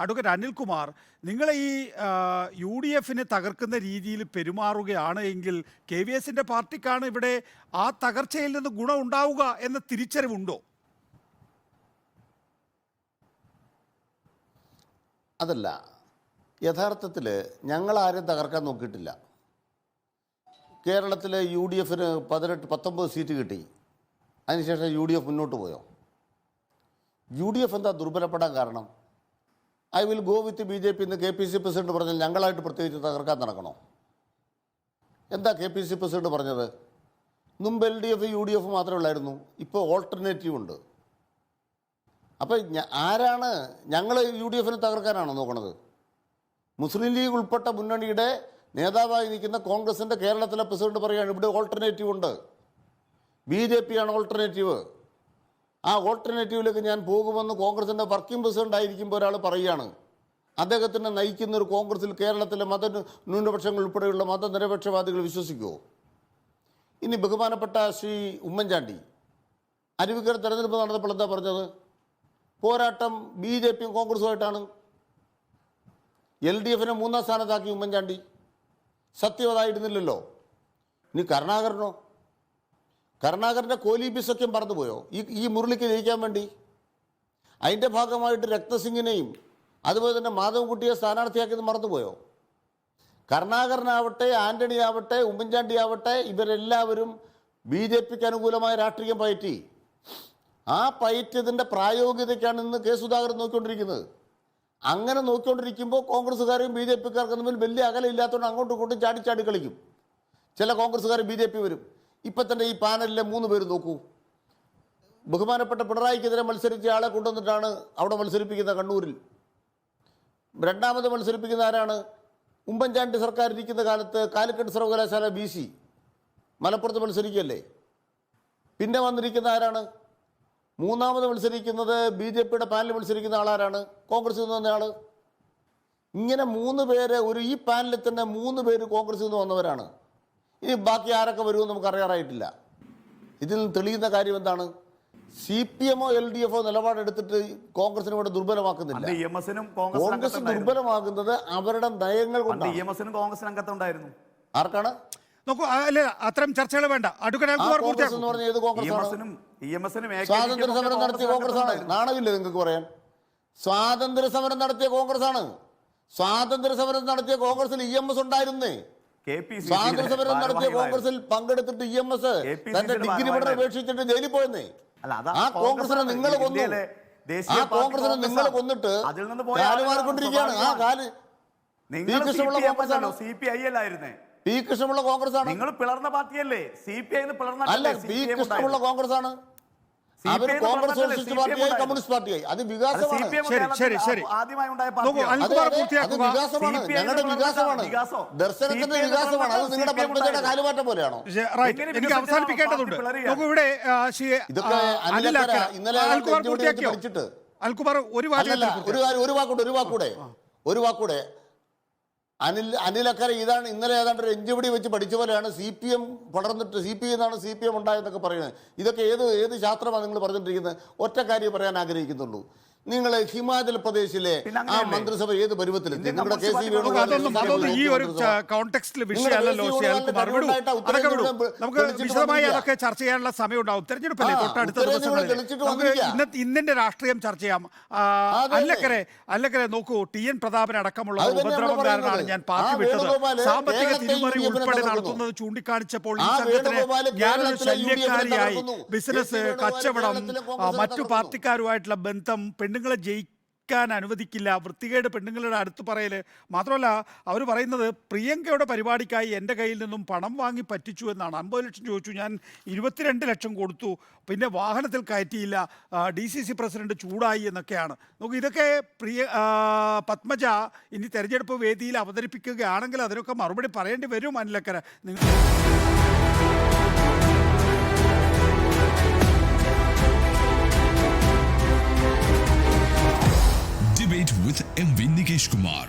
Advocate Anilkumar, നിങ്ങൾ ഈ UDF-നെ തകർക്കുന്ന രീതിയിൽ പെരുമാറുകയാണ് എങ്കിൽ KVSന്റെ പാർട്ടിക്കാണ് ഇവിടെ ആ തകർച്ചയിൽ നിന്ന് ഗുണം ഉണ്ടാവുക എന്ന തിരിച്ചറിവുണ്ടോ? അതല്ല, യഥാർത്ഥത്തിൽ ഞങ്ങളാരും തകർക്കാൻ നോക്കിയിട്ടില്ല. കേരളത്തിലെ UDF-ന് 19 സീറ്റ് കിട്ടി. അതിനുശേഷം UDF മുന്നോട്ട് പോയോ? UDF എന്താ ദുർബലപ്പെടാൻ കാരണം? I will go with BJP എന്ന് KPC പ്രസിഡന്റ് പറഞ്ഞാൽ ഞങ്ങളായിട്ട് പ്രത്യേകിച്ച് തകർക്കാൻ നടക്കണോ? എന്താ KPC പ്രസിഡന്റ് പറഞ്ഞത്? മുമ്പ് LDF UDF മാത്രമേ ഉള്ളായിരുന്നു, ഇപ്പോൾ ഓൾട്ടർനേറ്റീവ് ഉണ്ട്. അപ്പോൾ ആരാണ് ഞങ്ങൾ UDF-നെ തകർക്കാനാണോ നോക്കണത്? മുസ്ലിം ലീഗ് ഉൾപ്പെട്ട മുന്നണിയുടെ നേതാവായി നിൽക്കുന്ന കോൺഗ്രസിൻ്റെ കേരളത്തിലെ പ്രസിഡന്റ് പറയുകയാണ് ഇവിടെ ഓൾട്ടർനേറ്റീവ് ഉണ്ട്, BJP ആണ് ഓൾട്ടർനേറ്റീവ്. ആ ഓൾട്ടർനേറ്റീവിലേക്ക് ഞാൻ പോകുമെന്ന് കോൺഗ്രസിൻ്റെ വർക്കിംഗ് പ്രസിഡന്റ് ആയിരിക്കുമ്പോൾ ഒരാൾ പറയുകയാണ്. അദ്ദേഹത്തിനെ നയിക്കുന്ന ഒരു കോൺഗ്രസിൽ കേരളത്തിലെ ന്യൂനപക്ഷങ്ങൾ ഉൾപ്പെടെയുള്ള മതനിരപേക്ഷവാദികൾ വിശ്വസിക്കുമോ? ഇനി ബഹുമാനപ്പെട്ട ശ്രീ ഉമ്മൻചാണ്ടി അരുവിക്കര തെരഞ്ഞെടുപ്പ് നടന്നപ്പോൾ എന്താ പറഞ്ഞത്? പോരാട്ടം BJP-യും കോൺഗ്രസുമായിട്ടാണ്. LDF-നെ 3-ാം സ്ഥാനത്താക്കി ഉമ്മൻചാണ്ടി. സത്യവതായിരുന്നില്ലല്ലോ. ഇനി കരുണാകരൻ്റെ കോലീബിസൊക്കെയും പറന്നുപോയോ ഈ മുരളിക്ക് ജയിക്കാൻ വേണ്ടി? അതിൻ്റെ ഭാഗമായിട്ട് രക്തസിംഗിനെയും അതുപോലെ തന്നെ മാധവൻകുട്ടിയെ സ്ഥാനാർത്ഥിയാക്കിയത് മറന്നുപോയോ? കരുണാകരനാവട്ടെ, ആന്റണി ആവട്ടെ, ഉമ്മൻചാണ്ടി ആവട്ടെ, ഇവരെല്ലാവരും BJP-ക്ക് അനുകൂലമായ രാഷ്ട്രീയം പയറ്റി. ആ പയറ്റിയതിൻ്റെ പ്രായോഗികതയ്ക്കാണ് ഇന്ന് കെ സുധാകരൻ നോക്കിക്കൊണ്ടിരിക്കുന്നത്. അങ്ങനെ നോക്കിക്കൊണ്ടിരിക്കുമ്പോൾ കോൺഗ്രസ്സുകാരും BJP-ക്കാർക്കും തമ്മിൽ വലിയ അകലമില്ലാത്തതുകൊണ്ട് അങ്ങോട്ടും ഇങ്ങോട്ടും ചാടി കളിക്കും. ചില കോൺഗ്രസ്സുകാർ BJP വരും. ഇപ്പം തന്നെ ഈ പാനലിലെ 3 പേര് നോക്കൂ. ബഹുമാനപ്പെട്ട പിണറായിക്കെതിരെ മത്സരിച്ച ആളെ കൊണ്ടുവന്നിട്ടാണ് അവിടെ മത്സരിപ്പിക്കുന്ന കണ്ണൂരിൽ. രണ്ടാമത് മത്സരിപ്പിക്കുന്ന ആരാണ്? ഉമ്മൻചാണ്ടി സർക്കാർ ഇരിക്കുന്ന കാലത്ത് കാലിക്കറ്റ് സർവകലാശാല BC മലപ്പുറത്ത് മത്സരിക്കുകയല്ലേ. പിന്നെ വന്നിരിക്കുന്ന ആരാണ്? മൂന്നാമത് മത്സരിക്കുന്നത് BJP-യുടെ പാനലിൽ മത്സരിക്കുന്ന ആളാരാണ്? കോൺഗ്രസിൽ നിന്ന് വന്ന ആൾ. ഇങ്ങനെ 3 പേര് ഈ പാനലിൽ തന്നെ 3 പേര് കോൺഗ്രസിൽ നിന്ന് വന്നവരാണ്. ഇനി ബാക്കി ആരൊക്കെ വരുമെന്ന് നമുക്ക് അറിയാറായിട്ടില്ല. ഇതിൽ നിന്ന് തെളിയുന്ന കാര്യം എന്താണ്? CPM-ഓ LDF-ഓ നിലപാടെടുത്തിട്ട് കോൺഗ്രസിനെ ഇവിടെ ദുർബലമാക്കുന്നില്ല. കോൺഗ്രസ് ദുർബലമാകുന്നത് അവരുടെ നയങ്ങൾ കൊണ്ടാണ്. ആർക്കാണ്? നോക്കൂ, അല്ല, അത്തരം ചർച്ചകൾ വേണ്ട. സ്വാതന്ത്ര്യ സമരം നടത്തിയ കോൺഗ്രസാണ്. നാണമില്ലേ നിങ്ങൾക്ക് പറയാൻ? സ്വാതന്ത്ര്യ സമരം നടത്തിയ കോൺഗ്രസാണ്. സ്വാതന്ത്ര്യ സമരം നടത്തിയ കോൺഗ്രസിൽ EMS ഉണ്ടായിരുന്നേ. സ്വാതന്ത്ര്യ സമരം നടത്തിയ കോൺഗ്രസിൽ പങ്കെടുത്തിട്ട് EMS തന്റെ ഡിഗ്രി പഠനം ഉപേക്ഷിച്ചിട്ട് ജയിലിൽ പോയെന്നേ. ആ കോൺഗ്രസിനെ നിങ്ങൾ കൊന്നു. ആ കോൺഗ്രസിനെ നിങ്ങൾ കൊന്നിട്ട് കാലുമാറിക്കൊണ്ടിരിക്കുകയാണ്. ആ കാല് പി കൃഷ്ണപിള്ള കോൺഗ്രസാണ്. പി കൃഷ്ണപിള്ള കോൺഗ്രസാണ്. നിങ്ങൾ പിളർന്ന പാർട്ടിയല്ലേ? CPI അല്ല, പി കൃഷ്ണപിള്ള കോൺഗ്രസാണ്. അവർ കോൺഗ്രസ് സോഷ്യലിസ്റ്റ് പാർട്ടിയായി, കമ്മ്യൂണിസ്റ്റ് പാർട്ടിയായി. അത് വികാസമാണ്. അത് വികാസമാണ്. ഞങ്ങളുടെ വികാസമാണ്, ദർശനത്തിന്റെ വികാസമാണ്. അത് നിങ്ങളുടെ പത്മജയുടെ കാലുമാറ്റം പോലെയാണോ? എനിക്ക് അവസാനിപ്പിക്കേണ്ടതുണ്ട്. ഇവിടെ ഇതൊക്കെ ഇന്നലെ പഠിച്ചിട്ട് ഒരു വാക്കൂടെ അനിലക്കര ഇതാണ് ഇന്നലെ ഏതാണ്ട് ഒരു എഞ്ചുപടി വെച്ച് പഠിച്ച പോലെയാണ് CPM പടർന്നിട്ട് CPI എന്നാണ് CPM ഉണ്ടായെന്നൊക്കെ പറയുന്നത്. ഇതൊക്കെ ഏത് ശാസ്ത്രമാണ് നിങ്ങൾ പറഞ്ഞിട്ടിരിക്കുന്നത്? ഒറ്റ കാര്യം പറയാൻ ആഗ്രഹിക്കുന്നുള്ളൂ. നിങ്ങൾ ഹിമാചൽ പ്രദേശിലെ ആ മന്ത്രിസഭ ഏത് പരുവത്തിലെത്തി? നിങ്ങളുടെ അതൊക്കെ ചർച്ച ചെയ്യാനുള്ള സമയം ഉണ്ടാവും. തെരഞ്ഞെടുപ്പല്ലേ തൊട്ടടുത്ത ദിവസങ്ങളിൽ. ഇന്നിന്റെ രാഷ്ട്രീയം ചർച്ച ചെയ്യാം. അല്ലക്കരെ നോക്കൂ, TN പ്രതാപൻ അടക്കമുള്ള ഉപദ്രവകാരനാണ് ഞാൻ പാർട്ടി വിട്ടത്. സാമ്പത്തിക തിരിമറി ഉൾപ്പെടെ നടത്തുന്നത് ചൂണ്ടിക്കാണിച്ചപ്പോൾ ഈ സംഘത്തിന് ഞാനൊരു ശല്യക്കാരിയായി ബിസിനസ്, കച്ചവടം, മറ്റു പാർട്ടിക്കാരുമായിട്ടുള്ള ബന്ധം, പെണ്ണുങ്ങളെ ജയിക്കാൻ അനുവദിക്കില്ല, വൃത്തികേട് പെണ്ണുങ്ങളുടെ അടുത്ത് പറയൽ മാത്രമല്ല, അവർ പറയുന്നത് പ്രിയങ്കയുടെ പരിപാടിക്കായി എൻ്റെ കയ്യിൽ നിന്നും പണം വാങ്ങി പറ്റിച്ചു എന്നാണ്. 50 ലക്ഷം ചോദിച്ചു, ഞാൻ 22 ലക്ഷം കൊടുത്തു, പിന്നെ വാഹനത്തിൽ കയറ്റിയില്ല, DCC പ്രസിഡന്റ് ചൂടായി എന്നൊക്കെയാണ്. നോക്കൂ, ഇതൊക്കെ പത്മജ ഇനി തെരഞ്ഞെടുപ്പ് വേദിയിൽ അവതരിപ്പിക്കുകയാണെങ്കിൽ അതിനൊക്കെ മറുപടി പറയേണ്ടി വരും. Anil Akkara, Debate with MV Nikesh Kumar.